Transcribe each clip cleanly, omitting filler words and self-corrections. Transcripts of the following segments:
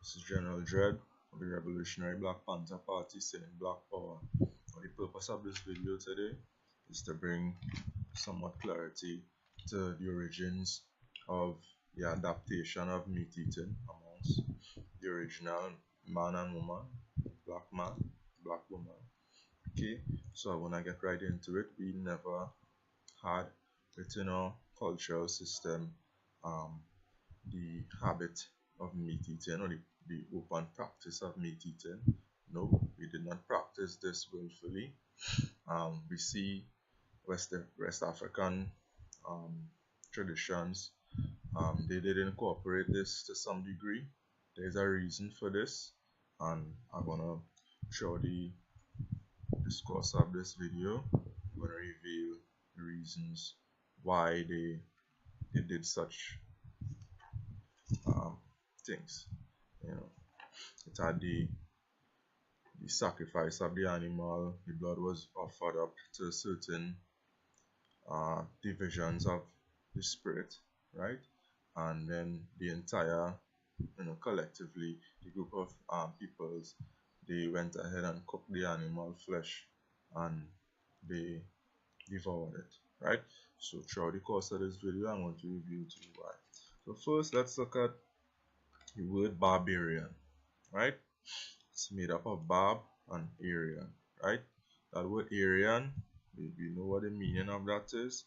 This is General Dread of the Revolutionary Black Panther Party saying Black Power. The purpose of this video today is to bring somewhat clarity to the origins of the adaptation of meat eating amongst the original man and woman, black man, black woman. Okay, so when I get right into it, we never had within our cultural system the habit of meat eating or the open practice of meat eating. No, we did not practice this willfully. We see West African traditions. They did incorporate this to some degree. There's a reason for this, and I'm gonna show the discourse of this video. I'm gonna reveal the reasons why they did such things. It had the sacrifice of the animal. The blood was offered up to certain divisions of the spirit, right? And then the entire, collectively, the group of peoples, they went ahead and cooked the animal flesh and they devoured it, right? So throughout the course of this video, I'm going to review to you why. So first, let's look at the word barbarian, right? It's made up of barb and Aryan, right? That word Aryan, we know what the meaning of that is.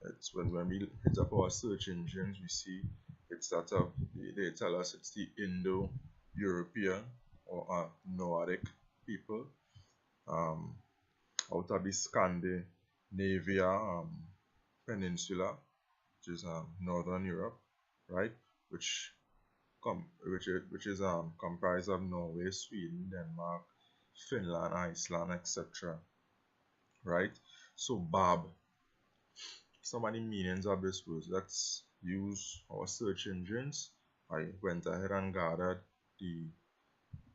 It's when we hit up our search engines, we see it's that of, they tell us it's the Indo-European or Nordic people out of the Scandinavia peninsula, which is northern Europe, right? Which is comprised of Norway, Sweden, Denmark, Finland, Iceland, etc. Right? So barb. Some of the meanings of this word. Let's use our search engines. I went ahead and gathered the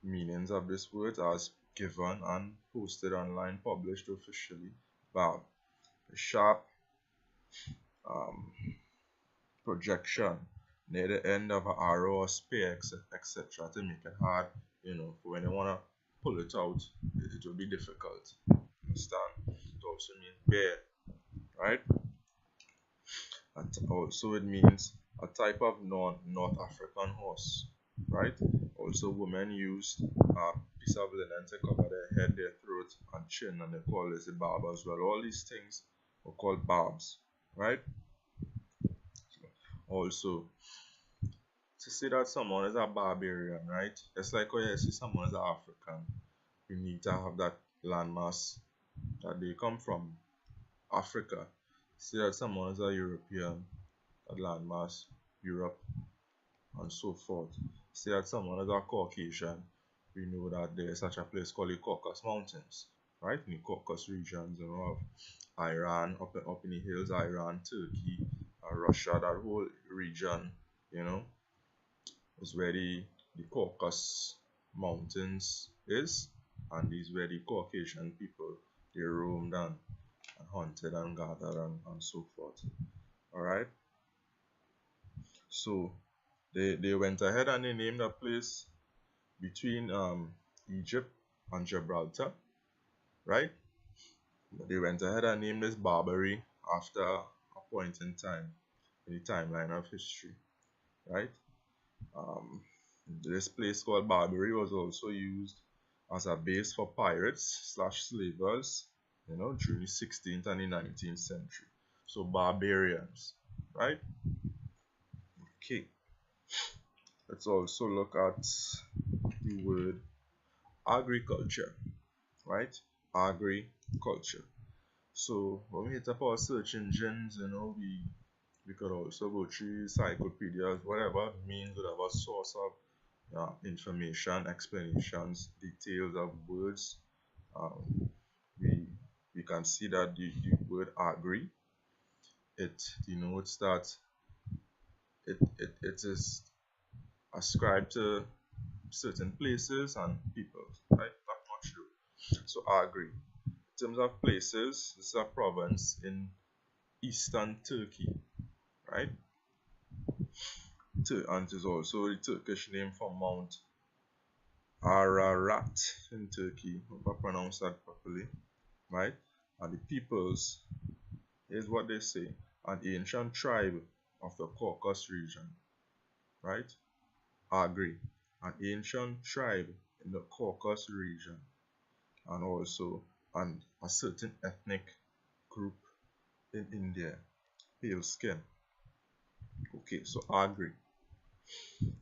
meanings of this word as given and posted online, published officially. Barb. A sharp projection near the end of an arrow or spear, etc., to make it hard, for when you want to pull it out, it will be difficult. Understand? It also means bear, right? Also, it means a type of North African horse, right? Also, women used a piece of linen to cover their head, their throat, and chin, and they call this a barb as well. All these things are called barbs, right? Also, to say that someone is a barbarian, right? It's like when you see someone is an African, you need to have that landmass that they come from Africa. Say that someone is a European, that landmass, Europe, and so forth. Say that someone is a Caucasian, we know that there is such a place called the Caucasus Mountains, right? In the Caucasus regions, of Iran, up in the hills, Iran, Turkey, Russia, that whole region, is where the Caucasus Mountains is, and these where the Caucasian people, they roamed and hunted and gathered and so forth. Alright, so they went ahead and they named a place between Egypt and Gibraltar, right? They went ahead and named this Barbary after a point in time in the timeline of history, right? This place called Barbary was also used as a base for pirates / slavers, during the 16th and the 19th century. So barbarians, right? Okay. Let's also look at the word agriculture, right? Agriculture. So when we hit up our search engines, we could also go through encyclopedias, whatever means, whatever source of information, explanations, details of words. We can see that the word agri, it denotes that it is ascribed to certain places and people, right? Not much true. So agri. In terms of places, this is a province in eastern Turkey, right? And it is also the Turkish name for Mount Ararat in Turkey, if I pronounce that properly, right? And the peoples, here's what they say, an ancient tribe of the Caucasus region, right? Agree, an ancient tribe in the Caucasus region, and also a certain ethnic group in India, pale skin. Okay, so agree.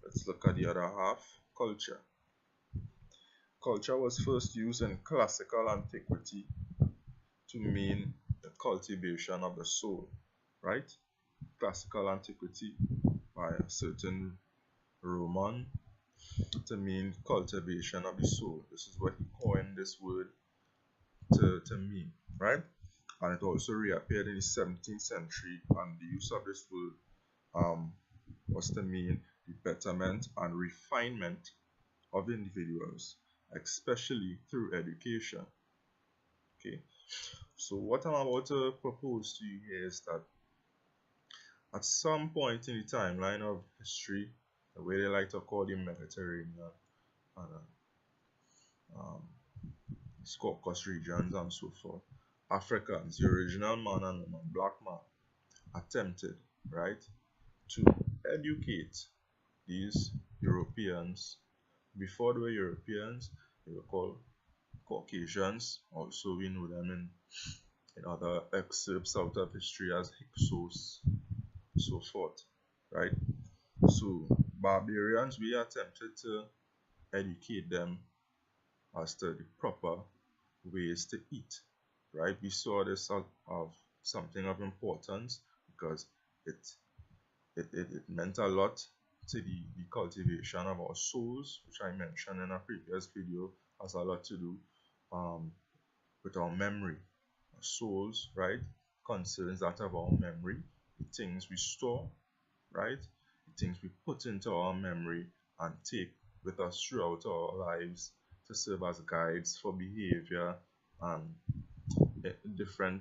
Let's look at the other half, culture. Culture was first used in classical antiquity to mean the cultivation of the soul, right? Classical antiquity by a certain Roman to mean cultivation of the soul. This is what he coined this word to mean, right? And it also reappeared in the 17th century, and the use of this word was to mean the betterment and refinement of individuals, especially through education. Okay, so what I'm about to propose to you here is that at some point in the timeline of history, the way they like to call the Mediterranean and um, Caucasus regions and so forth, Africans, the original man and woman, black man, attempted, right, to educate these Europeans. Before they were Europeans, they were called Caucasians. Also, we know them in other excerpts out of history as Hyksos, so forth, right? So, barbarians, we attempted to educate them as to the proper ways to eat, right? We saw this of something of importance because it it meant a lot to the cultivation of our souls, which I mentioned in a previous video, has a lot to do with our memory. Our souls, right, concerns that of our memory, the things we store, right, the things we put into our memory and take with us throughout our lives to serve as guides for behavior and different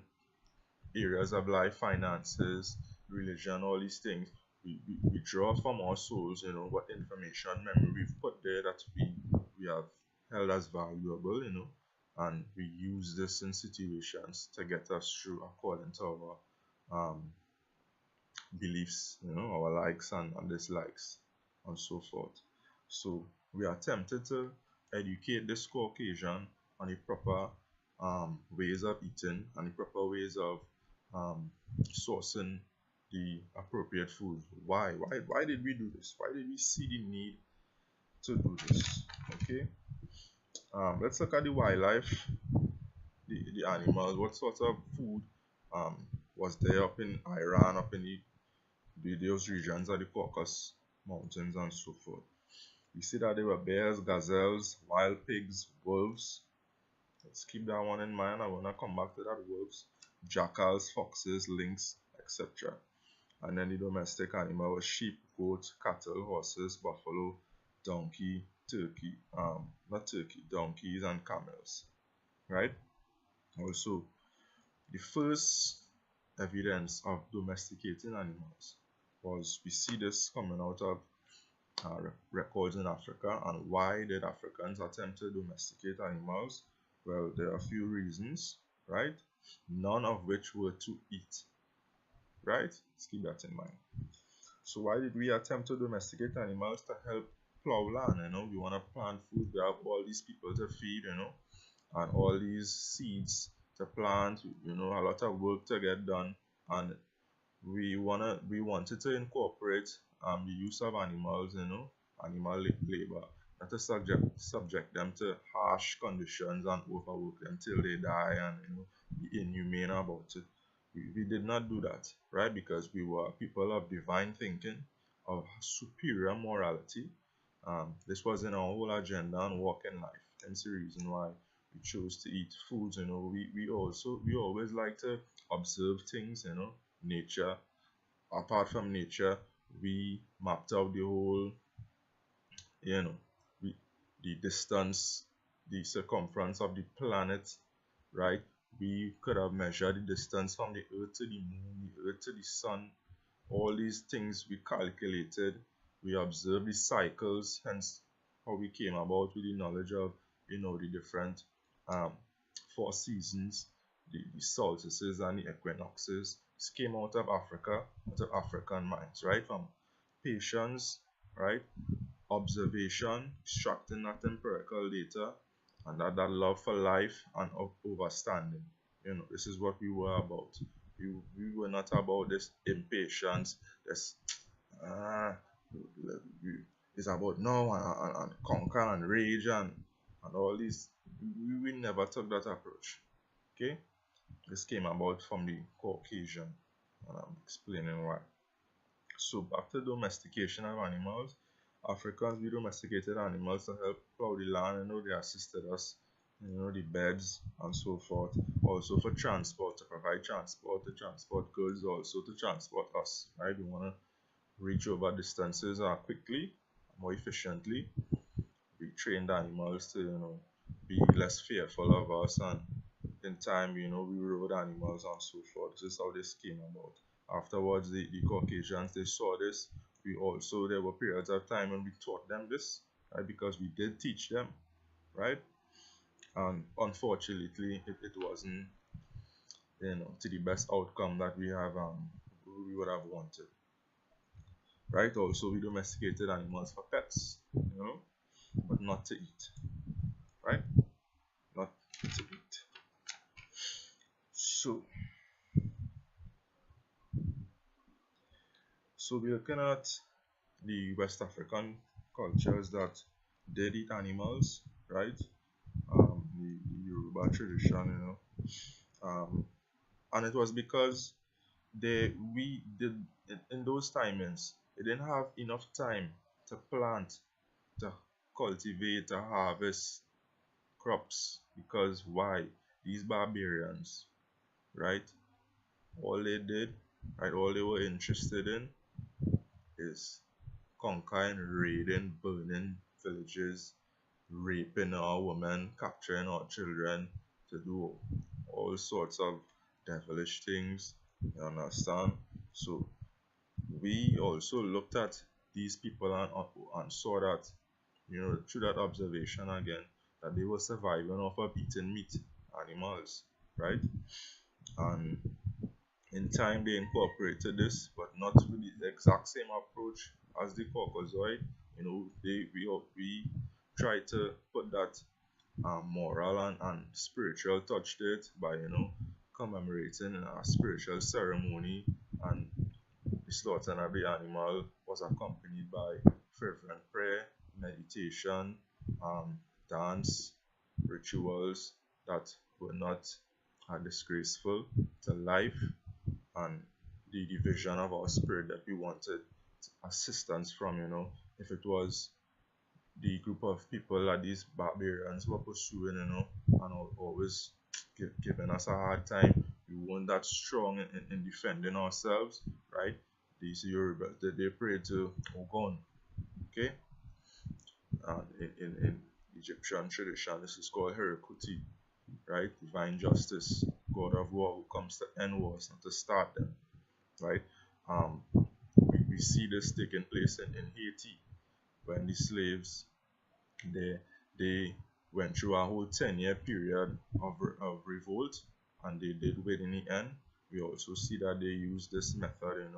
areas of life, finances, religion, all these things. We draw from our souls, what information, memory we've put there that we have held as valuable, and we use this in situations to get us through according to our beliefs, our likes and dislikes, and so forth. So we are tempted to educate this Caucasian on the proper ways of eating and the proper ways of sourcing the appropriate food. Why did we do this? Why did we see the need to do this? Okay. Let's look at the wildlife, the animals. What sort of food was there up in Iran, up in those regions of the Caucasus Mountains and so forth? You see that there were bears, gazelles, wild pigs, wolves. Let's keep that one in mind. I want to come back to that. Wolves, jackals, foxes, lynx, etc. And then the domestic animal was sheep, goat, cattle, horses, buffalo, donkey, turkey, not turkey, donkeys and camels, right? Also, the first evidence of domesticating animals was, we see this coming out of records in Africa. And why did Africans attempt to domesticate animals? Well, there are a few reasons, right? None of which were to eat, right? Let's keep that in mind. So why did we attempt to domesticate animals? To help plow land, we want to plant food. We have all these people to feed, and all these seeds to plant, a lot of work to get done, and we wanted to incorporate the use of animals, animal labor, not to subject them to harsh conditions and overwork them till they die and be inhumane about it. We did not do that, right? Because we were people of divine thinking, of superior morality. This was in our whole agenda and walk in life. Hence the reason why we chose to eat foods. We always like to observe things, nature. Apart from nature, we mapped out the whole, we, the distance, the circumference of the planet, right? We could have measured the distance from the earth to the moon, the earth to the sun. All these things we calculated, we observed the cycles, hence how we came about with the knowledge of, the different um, 4 seasons, the solstices and the equinoxes. This came out of Africa, out of African minds, right? From patience, right? Observation, extracting that empirical data, and that love for life and overstanding. This is what we were about. We were not about this impatience, this uh, it's about now and conquer and rage and all this. We never took that approach. Okay, this came about from the Caucasian, and I'm explaining why. So back to domestication of animals. Africans, we domesticated animals to help plow the land. They assisted us, the beds and so forth. Also for transport, to provide transport, to transport goods, also to transport us. Right? We want to reach over distances quickly, more efficiently. We trained animals to, be less fearful of us, and in time, we rode animals and so forth. This is how this came about. Afterwards, the Caucasians, they saw this. There were periods of time when we taught them this, right? Because we did teach them, right? And unfortunately, it wasn't, to the best outcome that we would have wanted, right? Also, we domesticated animals for pets, but not to eat, right? Not to eat. So we're looking at the West African cultures that did eat animals, right? The Yoruba tradition, and it was because we did in those timings, they didn't have enough time to plant, to cultivate, to harvest crops. Because why? These barbarians, right? All they did, right? All they were interested in is conquering, raiding, burning villages, raping our women, capturing our children, to do all sorts of devilish things. You understand? So we also looked at these people and saw that, through that observation again, that they were surviving off of eating meat, animals, right? And in time they incorporated this, but not with the exact same approach as the Caucasoid. We try to put that moral and spiritual touch to it by, commemorating a spiritual ceremony, and the slaughtering of the animal was accompanied by fervent prayer, meditation, dance, rituals that were not disgraceful to life, and the division of our spirit that we wanted assistance from. If it was the group of people that these barbarians were pursuing, and always giving us a hard time, we weren't that strong in defending ourselves, right? These Yoruba, they pray to Ogun, okay? And in Egyptian tradition, this is called Herikuti, right? Divine justice, God of war who comes to end wars and to start them, right? We see this taking place in Haiti, when the slaves, they went through a whole 10-year period of revolt, and they did win in the end. We also see that they used this method,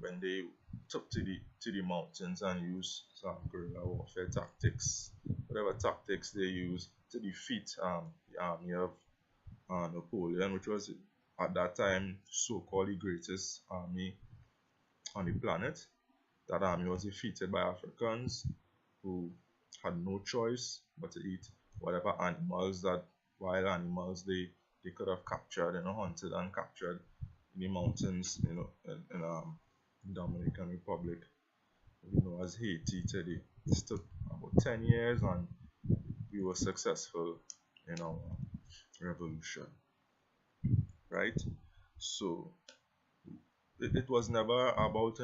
when they took to the mountains and used some guerrilla warfare tactics, whatever tactics they used to defeat the army of Napoleon, which was at that time so-called the greatest army on the planet. That army was defeated by Africans who had no choice but to eat whatever animals, that wild animals they could have captured, hunted and captured in the mountains, in Dominican Republic, as Haiti today. It took about 10 years, and we were successful in our revolution, right? So it was never about,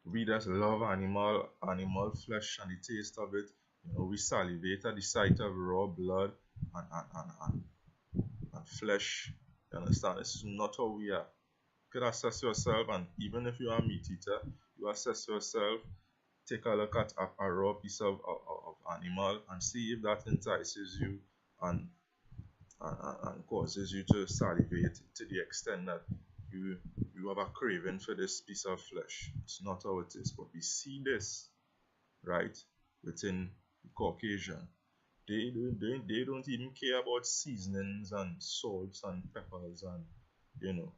we just love animal flesh and the taste of it. We salivate at the sight of raw blood and flesh. You understand? This is not how we are. You can assess yourself, and even if you are a meat eater, you assess yourself take a look at a raw piece of animal and see if that entices you and, and causes you to salivate to the extent that you you have a craving for this piece of flesh. It's not how it is, but we see this, right, within Caucasian. They don't even care about seasonings and salts and peppers, and you know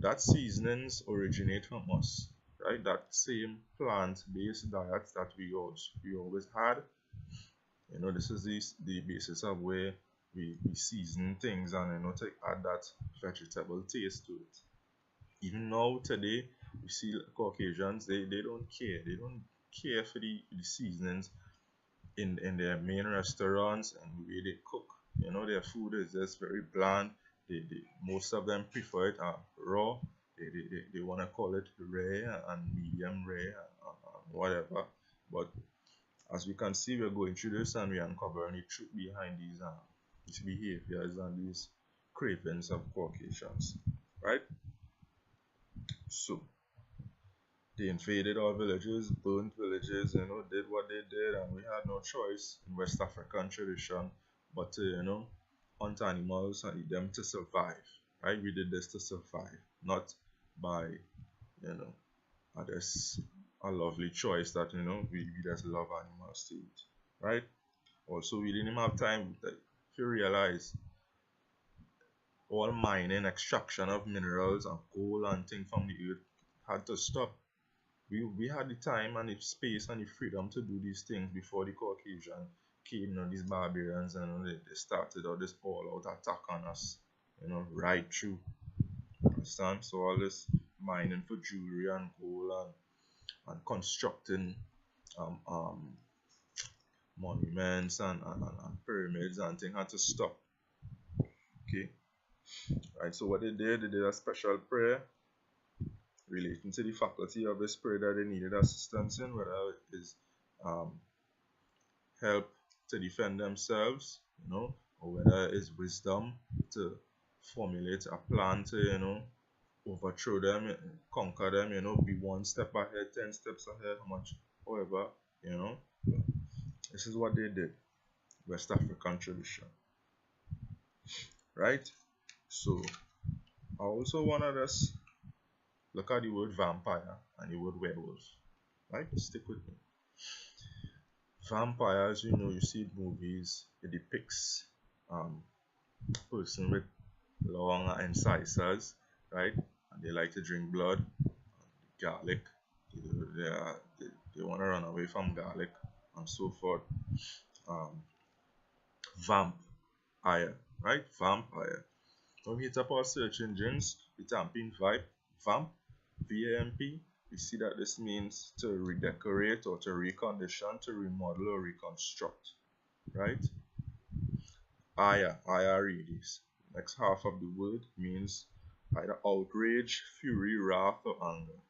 that seasonings originate from us, right? That same plant-based diet that we always had. This is the basis of where we season things, and to add that vegetable taste to it. Even now today, we see Caucasians, they don't care. They don't care for the seasonings in their main restaurants and the way they cook. Their food is just very bland. Most of them prefer it raw. They want to call it rare and medium rare and whatever. But as we can see, we're going through this and we're uncovering the truth behind these behaviors and these cravings of Caucasians, right? So they invaded our villages, burnt villages, did what they did, and we had no choice in West African tradition but to, hunt animals and eat them to survive, right? We did this to survive, not by, just a lovely choice that, we just love animals to eat, right? Also, we didn't even have time, if you realize, all mining, extraction of minerals and coal and things from the earth had to stop. We had the time and the space and the freedom to do these things before the Caucasian came, these barbarians, and they started all this all-out attack on us, right through. Understand? So all this mining for jewelry and gold and constructing monuments and pyramids and things had to stop. Okay, right. So what they did a special prayer relating to the faculty of the spirit that they needed assistance in, whether it is help to defend themselves, or whether it's wisdom to formulate a plan to, overthrow them, conquer them, be one step ahead, 10 steps ahead, however, this is what they did. West African tradition, right? So I also want to just look at the word vampire and the word werewolf, right? Stick with me. Vampires, you see movies, it depicts person with long incisors, right? And they like to drink blood, garlic. They want to run away from garlic and so forth. Vampire, right? Vampire. When we hit up our search engines, we type in vamp, V-A-M-P, we see that this means to redecorate or to recondition, to remodel or reconstruct, right? Ire, this. Next half of the word means either outrage, fury, wrath, or anger.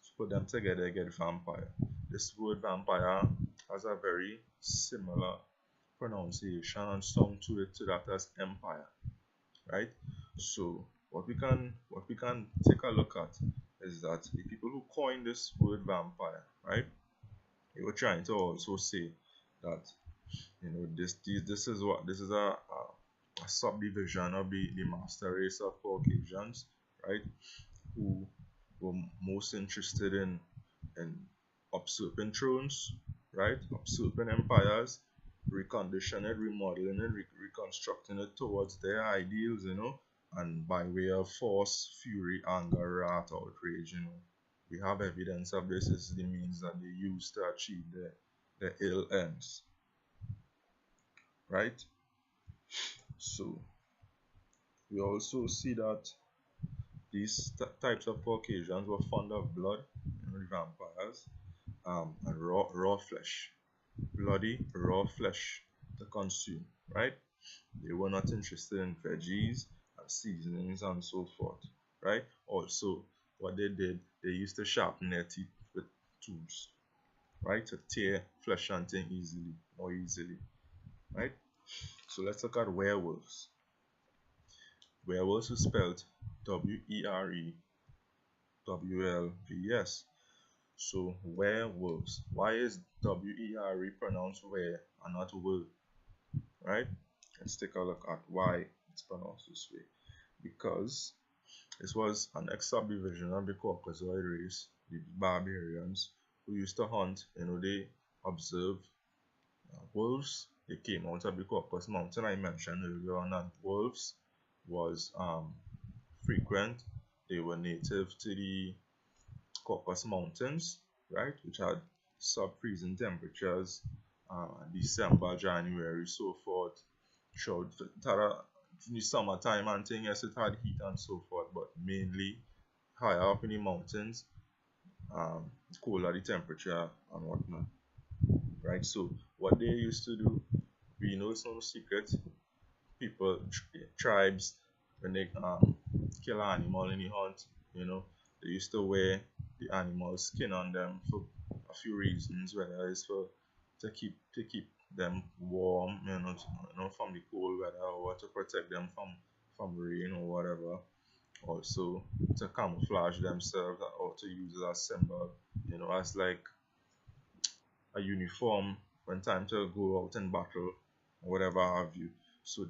So put them together, you get vampire. This word vampire has a very similar pronunciation and sound to it to that as empire, right? So what we can take a look at is that the people who coined this word vampire, right, they were trying to also say that this is a subdivision of the master race of Caucasians, right, who were most interested in usurping thrones, right, usurping empires, reconditioning it, remodeling it, reconstructing it towards their ideals, and by way of force, fury, anger, wrath, outrage, we have evidence of this. This is the means that they use to achieve their ill ends, right? So we also see that these types of Caucasians were fond of blood, the vampires, and raw flesh, bloody raw flesh to consume, right? They were not interested in veggies and seasonings and so forth, right? Also, what they did, they used to sharpen their teeth with tools, right, to tear flesh and things more easily, right? So let's look at werewolves. Werewolves is spelled W-E-R-E-W-L-V-S. So werewolves. Why is W-E-R-E pronounced were and not were? Right? Let's take a look at why it's pronounced this way. Because this was an ex-subdivision of the Caucasoid race, the barbarians, who used to hunt. They observed wolves. They came out of the Caucasus Mountain. I mentioned earlier on that wolves was frequent. They were native to the Caucasus Mountains, right, which had sub-freezing temperatures, December, January, so forth. Showed in the summertime and thing, yes, it had heat and so forth, but mainly higher up in the mountains, cooler the temperature and whatnot, right? So what they used to do, we know some secret. People, tribes, when they kill an animal in the hunt, they used to wear the animal skin on them for a few reasons, whether it's for to keep them warm, from the cold weather, or to protect them from rain or whatever. Also to camouflage themselves, or to use it as symbol, as like a uniform when time to go out and battle or whatever have you. So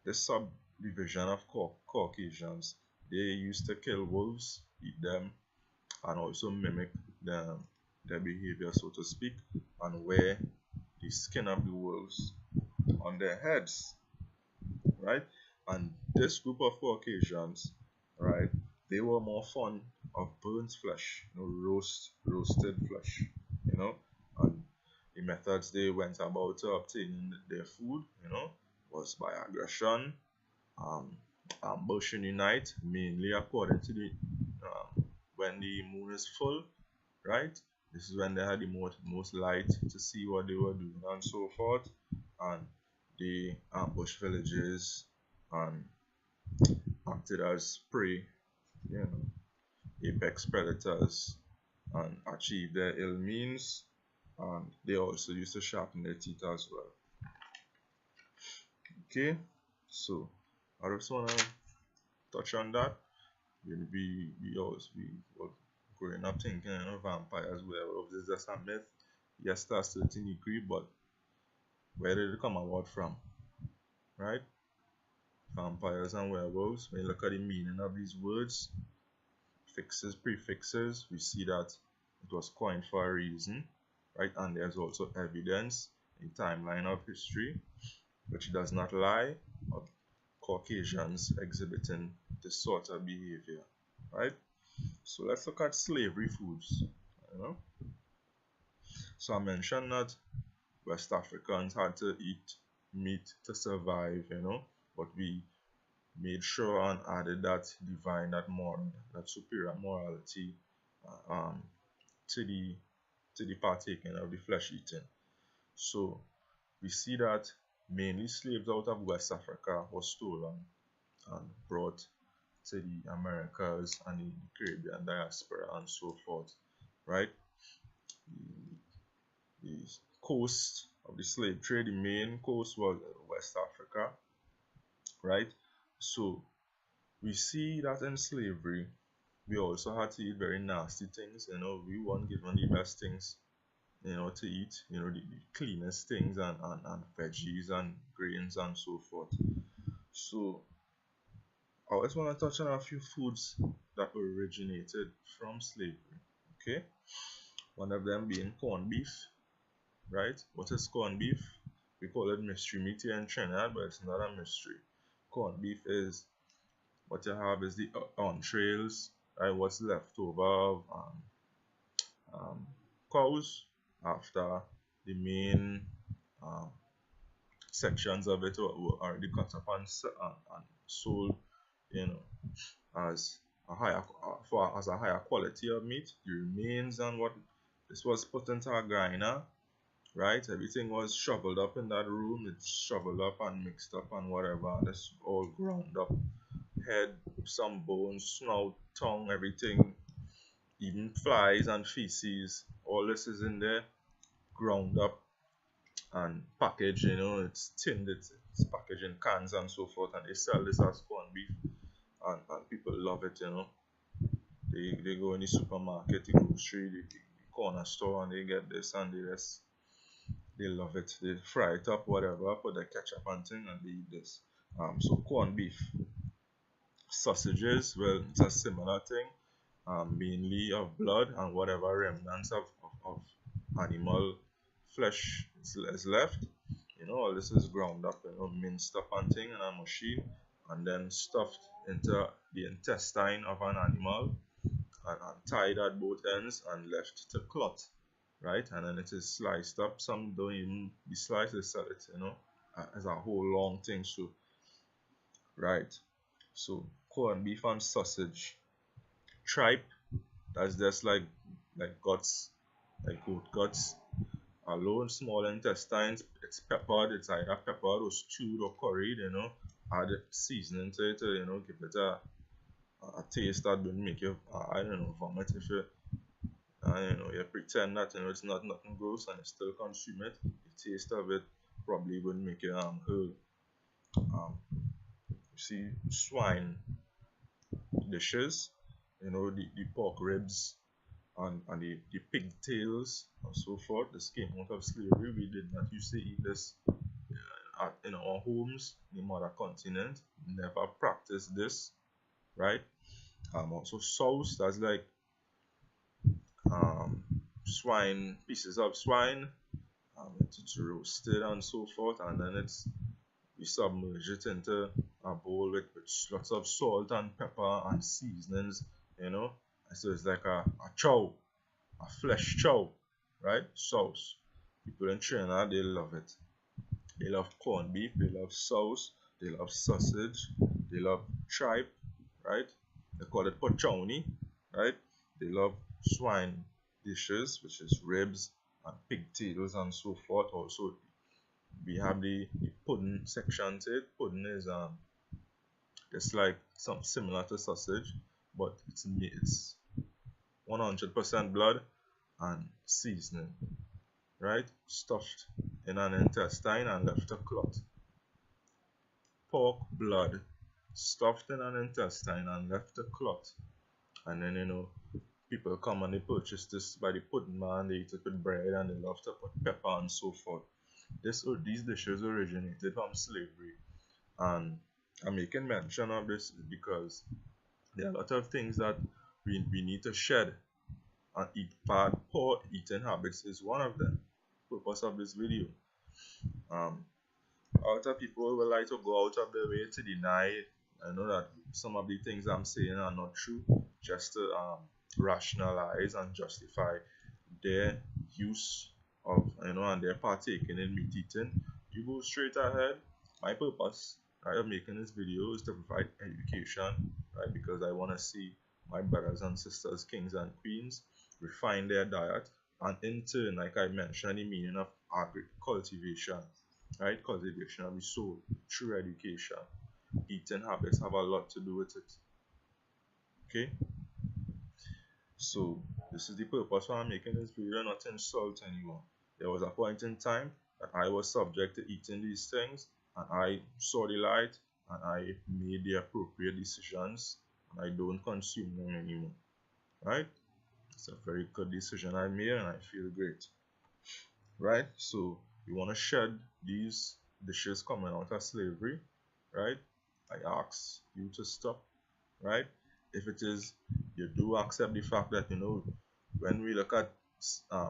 the subdivision of Caucasians, they used to kill wolves, eat them, and also mimic their behavior, so to speak, and wear the skin of the wolves on their heads, right? And this group of Caucasians, right, they were more fond of burnt flesh, roasted flesh, you know, and the methods they went about obtaining their food, was by aggression, um, ambush in the night, mainly according to the when the moon is full, right? This is when they had the most light to see what they were doing and so forth, and they ambushed villages and acted as prey, you know, apex predators, and achieved their ill means. And they also used to sharpen their teeth as well. Okay, so I just wanna touch on that. We were growing up thinking, vampires were this is just a myth. Yes, to a certain degree, but where did it come about from? Right? Vampires and werewolves. When you look at the meaning of these words, prefixes, we see that it was coined for a reason, right? And there's also evidence in timeline of history, which does not lie, of Caucasians exhibiting this sort of behavior, right? So let's look at slavery foods. So I mentioned that West Africans had to eat meat to survive, but we made sure and added that divine, that superior morality um, to the partaking of the flesh eating. So we see that mainly slaves out of West Africa were stolen and brought to the Americas and the Caribbean diaspora and so forth, right? The coast of the slave trade, the main coast was West Africa, right? So we see that in slavery, we also had to eat very nasty things. We weren't given the best things, to eat, the cleanest things, and veggies and grains and so forth. So I just want to touch on a few foods that originated from slavery. Okay, one of them being corned beef, right? What is corned beef? We call it mystery meat here in Trinidad, but it's not a mystery. Corned beef is what you have is the entrails, right? What's left over of cows after the main um, sections of it were already cut up and sold, you know, as as a higher quality of meat. The remains and what this was put into a grinder, right? Everything was shoveled up in that room. It's shoveled up and mixed up and whatever. That's all ground up. Head, some bones, snout, tongue, everything, even flies and feces. All this is in there, ground up and packaged. It's tinned. It's packaged in cans and so forth. And they sell this as corned beef, and people love it. They go in the supermarket, the grocery, the corner store, and they get this and they love it. They fry it up, whatever, put the ketchup and thing, and they eat this. So corned beef, sausages, well, it's a similar thing. Mainly of blood and whatever remnants of animal flesh is left. All this is ground up, minced up and thing in a machine, and then stuffed into the intestine of an animal, and tied at both ends and left to clot, right? And then it is sliced up. Some don't even be sliced, they sell it, as a whole long thing. So, right. So corned beef and sausage. Tripe, that's just like guts, like goat guts. Alone, small intestines, it's peppered, it's either peppered or stewed or curried, add seasoning to it, give it a taste that don't make you, I don't know, vomit. If you, you pretend that, it's not nothing gross and you still consume it, the taste of it probably wouldn't make you hurl. You see, swine dishes, the pork ribs, and the pigtails and so forth. This came out of slavery. We did not used to eat this in our homes in the mother continent. Never practiced this, right? Also sauce, that's like swine, pieces of swine. It's roasted and so forth, and then we submerge it into a bowl with lots of salt and pepper and seasonings, so it's like a chow, a flesh chow, right? Sauce. People in Trinidad, they love it. They love corned beef, they love sauce, they love sausage, they love tripe, right? They call it pochoni, right? They love swine dishes, which is ribs and pigtails and so forth. Also, we have the pudding section to it. Pudding is it's like something similar to sausage, but it's 100% blood and seasoning, right? Stuffed in an intestine and left to clot. Pork blood stuffed in an intestine and left to clot. And then people come and they purchase this by the pudding man, they eat it with bread and they love to put pepper and so forth. These dishes originated from slavery, and I'm making mention of this because there are a lot of things that we need to shed, and poor eating habits is one of them. Purpose of this video. A lot of people will like to go out of their way to deny it. I know that some of the things I'm saying are not true, just to rationalize and justify their use of, and their partaking in meat eating. You go straight ahead. My purpose, right, of making this video is to provide education, right? Because I want to see my brothers and sisters, kings and queens, refine their diet, and in turn, like I mentioned, the meaning of cultivation, right? Cultivation of the soul through education. Eating habits have a lot to do with it. Okay? So this is the purpose why I'm making this video, not to insult anyone. There was a point in time that I was subject to eating these things, and I saw the light, and I made the appropriate decisions, and I don't consume them anymore. Right? It's a very good decision I made, and I feel great. Right? So you want to shed these dishes coming out of slavery, right? I ask you to stop, right? If it is, you do accept the fact that, when we look at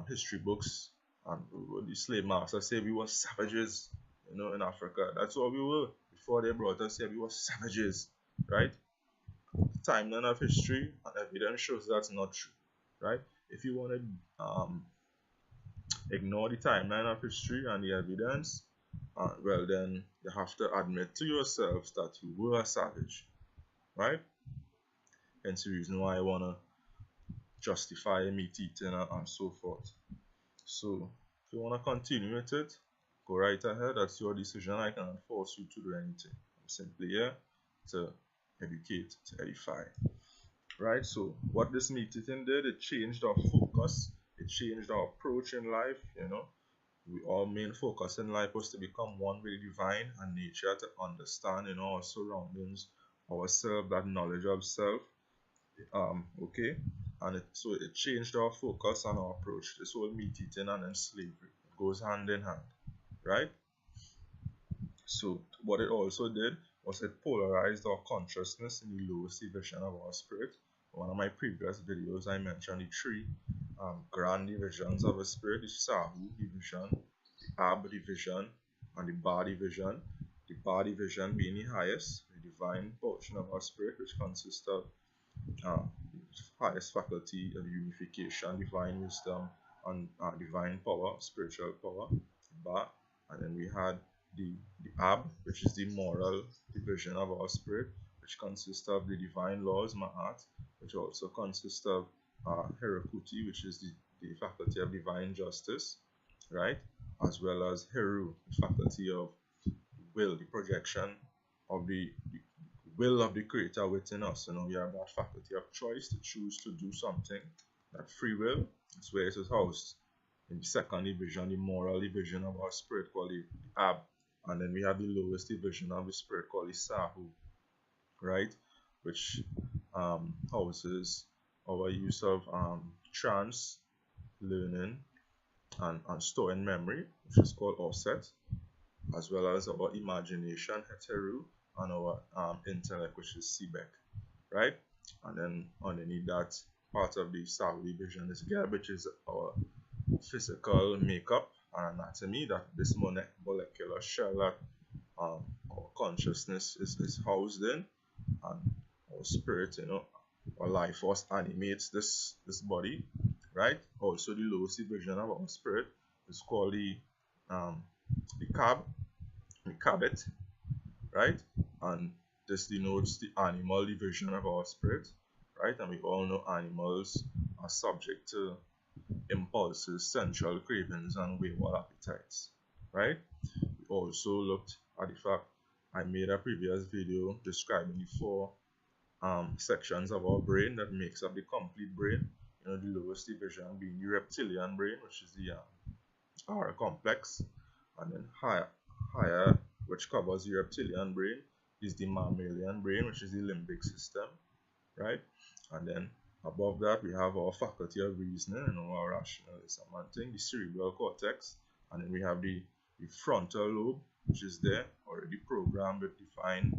history books, and the slave masters say we were savages, in Africa. That's what we were before they brought us here. We were savages, right? The timeline of history and evidence shows that's not true, right? If you want to ignore the timeline of history and the evidence, well, then you have to admit to yourselves that you were a savage, right? Hence the reason why I want to justify meat eating and so forth. So if you want to continue with it, go right ahead. That's your decision. I cannot force you to do anything. I'm simply here to educate, to edify. Right? So what this meat eating did, it changed our focus. It changed our approach in life. Our main focus in life was to become one with the divine and nature, to understand, our surroundings, ourselves, that knowledge of self. Okay, and so it changed our focus and our approach. This whole meat eating and then slavery goes hand in hand, right? So what it also did was it polarized our consciousness in the lowest division of our spirit. One of my previous videos, I mentioned the three grand divisions of a spirit: the Sahu division, the Ab division, and the Ba division. The Ba division being the highest, the divine portion of our spirit, which consists of uh, highest faculty of unification, divine wisdom, and divine power, spiritual power, Ba. And then we had the Ab, which is the moral division of our spirit, which consists of the divine laws, Ma'at, which also consists of Herakuti, which is the faculty of divine justice, right? As well as Heru, the faculty of will, the projection of the will of the creator within us. We have that faculty of choice to choose to do something. That free will is where it is housed in the second division, the moral division of our spirit called the Ab. And then we have the lowest division of the spirit called the Sahu, right? Which houses our use of trance, learning, and storing memory, which is called offset, as well as our imagination, heteru, and our intellect, which is Sebek, right? And then underneath that, part of the Sahu division is Geb, which is our physical makeup and anatomy, that this molecular shell that our consciousness is housed in, and our spirit, our life force animates this body, right? Also, the lowest division of our spirit is called the Cab, the Cabet, right? And this denotes the animal division of our spirit, right? And we all know animals are subject to impulses, sensual cravings, and wayward appetites, right? We also looked at the fact I made a previous video describing the four sections of our brain that makes up the complete brain. The lowest division being the reptilian brain, which is the aura complex, and then higher, which covers the reptilian brain, is the mammalian brain, which is the limbic system, right? And then above that, we have our faculty of reasoning and our rationalism and thing, the cerebral cortex. And then we have the frontal lobe, which is there already programmed with defined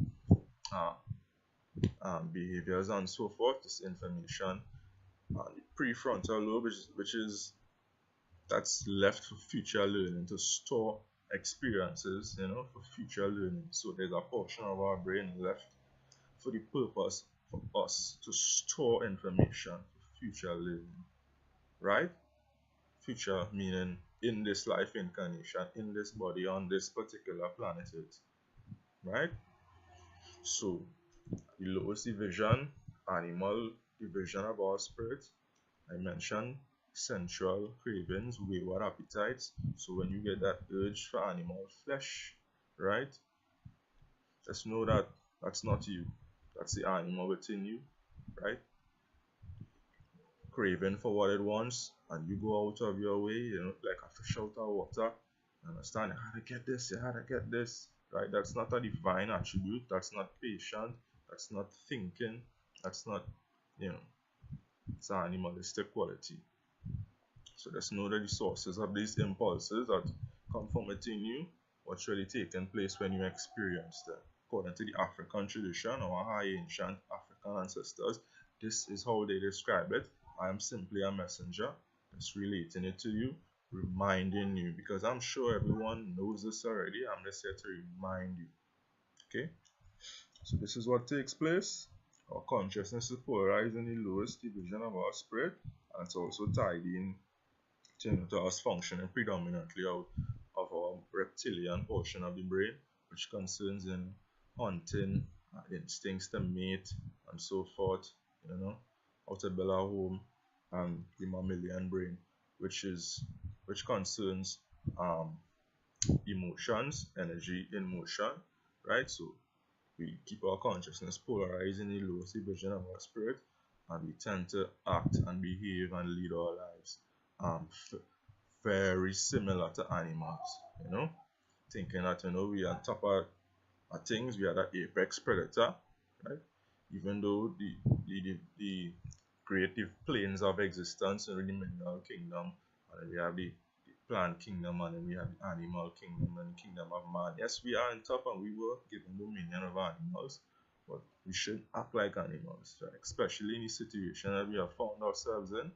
behaviors and so forth. This information, the prefrontal lobe, which is that's left for future learning, to store experiences, for future learning. So there's a portion of our brain left for the purpose for us to store information for future learning, right? Future meaning in this life incarnation, in this body, on this particular planet Earth, right? So the lowest division, animal division of our spirit, I mentioned sensual cravings, wayward appetites. So when you get that urge for animal flesh, right, just know that that's not you. That's the animal within you, right? Craving for what it wants, and you go out of your way, like a fish out of water. Understand? You had to get this, you had to get this, right? That's not a divine attribute. That's not patient. That's not thinking. That's not, it's an animalistic quality. So just know that the sources of these impulses that come from within you, what's really taking place when you experience them. According to the African tradition, our high ancient African ancestors, this is how they describe it. I am simply a messenger, just relating it to you, reminding you, because I'm sure everyone knows this already. I'm just here to remind you. Okay? So this is what takes place. Our consciousness is polarized in the lowest division of our spirit, and it's also tied in to us functioning predominantly out of our reptilian portion of the brain, which concerns in hunting, instincts to mate, and so forth, how to build a home, and the mammalian brain, which concerns emotions, energy in motion, right? So we keep our consciousness polarized in the lowest division of our spirit, and we tend to act and behave and lead our lives very similar to animals, thinking that we are on top of things, we are the apex predator, right? even though the creative planes of existence in the mineral kingdom, and then we have the plant kingdom, and then we have the animal kingdom and the kingdom of man. Yes, we are on top and we were given dominion of animals, but we should act like animals, right? Especially in the situation that we have found ourselves in,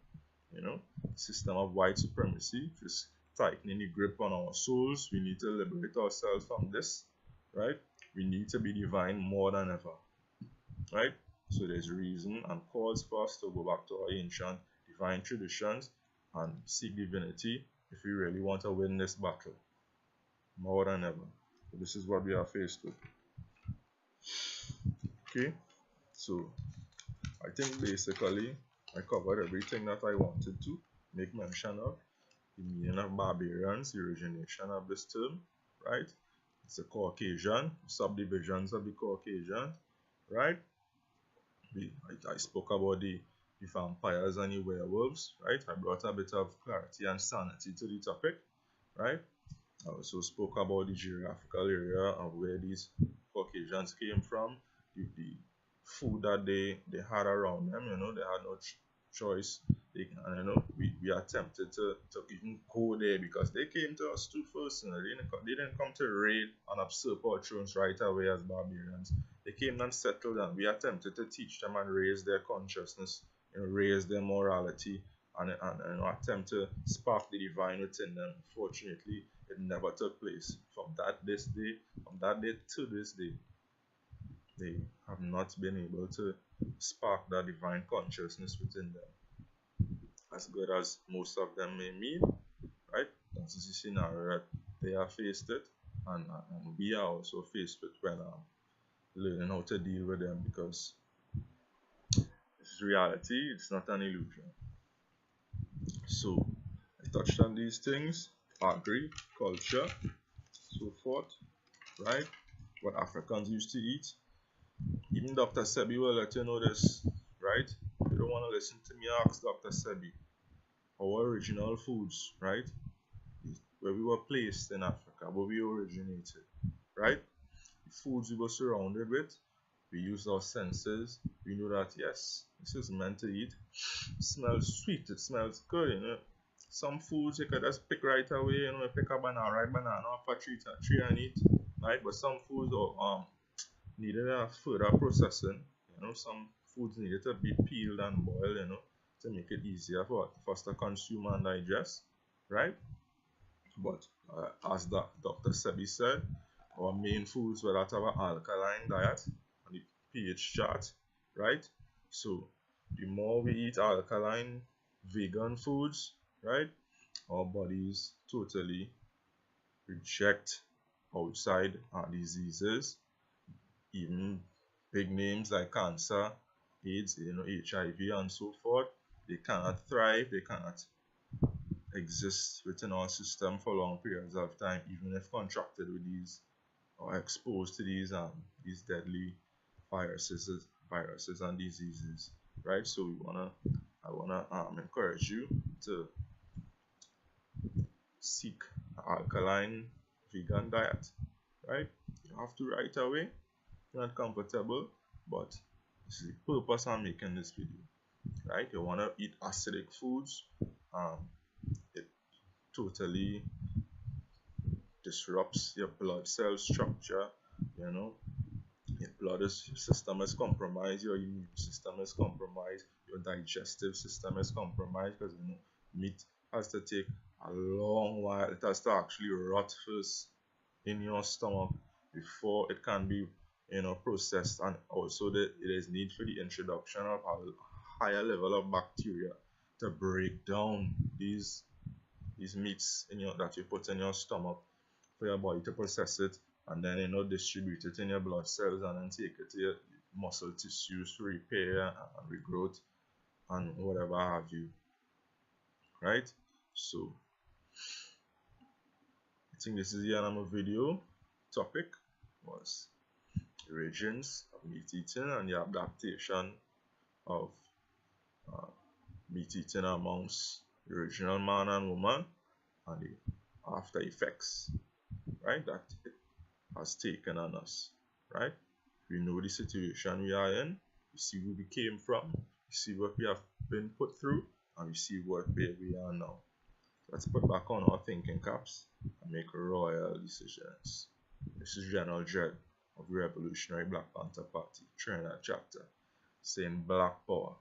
you know, system of white supremacy, just tightening the grip on our souls. We need to liberate ourselves from this, right? We need to be divine more than ever, right? So there's reason and cause for us to go back to our ancient divine traditions and seek divinity if we really want to win this battle more than ever. So this is what we are faced with. Okay, so I think basically I covered everything that I wanted to make mention of. The meaning of barbarians, the origination of this term, right? It's a Caucasian, subdivisions of the Caucasian, right? I spoke about the vampires and the werewolves, right? I brought a bit of clarity and sanity to the topic, right? I also spoke about the geographical area of where these Caucasians came from, the food that they had around them, they had no choice. And we are tempted to even go there because they came to us too first. They didn't come to raid and usurp our thrones right away as barbarians. They came and settled, and we are tempted to teach them and raise their consciousness, raise their morality, and attempt to spark the divine within them. Fortunately, it never took place. From that day to this day, they have not been able to spark that divine consciousness within them. As good as most of them may mean, right? That's the scenario that they are faced with, and we are also faced with when learning how to deal with them, because it's reality, it's not an illusion. So I touched on these things: agri, culture, so forth, right? What Africans used to eat. Even Dr. Sebi will let you know this, right? If you don't want to listen to me, ask Dr. Sebi. Our original foods, right? Where we were placed in Africa, where we originated, right? The foods we were surrounded with, we used our senses. We knew that, yes, this is meant to eat. It smells sweet, it smells good. Some foods you could just pick right away, pick a banana, ripe banana off a tree and eat, right? But some foods needed a further processing. Some foods needed to be peeled and boiled, to make it easier for us to consume and digest, right? But as Dr. Sebi said, our main foods were that of an alkaline diet on the pH chart, right? So the more we eat alkaline vegan foods, right, our bodies totally reject outside diseases, even big names like cancer, AIDS, HIV, and so forth. They cannot thrive, they cannot exist within our system for long periods of time, even if contracted with these or exposed to these deadly viruses and diseases, right? So I wanna encourage you to seek an alkaline vegan diet, right? You have to right away. Not comfortable, but this is the purpose I'm making this video, right? You want to eat acidic foods. It totally disrupts your blood cell structure. Your system is compromised, your immune system is compromised, your digestive system is compromised, because meat has to take a long while. It has to actually rot first in your stomach before it can be processed, and also there is need for the introduction of a higher level of bacteria to break down these meats that you put in your stomach for your body to process it, and then distribute it in your blood cells, and then take it to your muscle tissues for repair and regrowth and whatever have you, right? So I think this is the end of my video. Topic was origins of meat eating and the adaptation of meat eating amongst the original man and woman, and the after effects, right, that it has taken on us, right? We know the situation we are in, We see where we came from, we see what we have been put through, and we see where we are now. Let's put back on our thinking caps and make royal decisions. This is General Dread of the Revolutionary Black Panther Party, Trinidad chapter, saying Black Power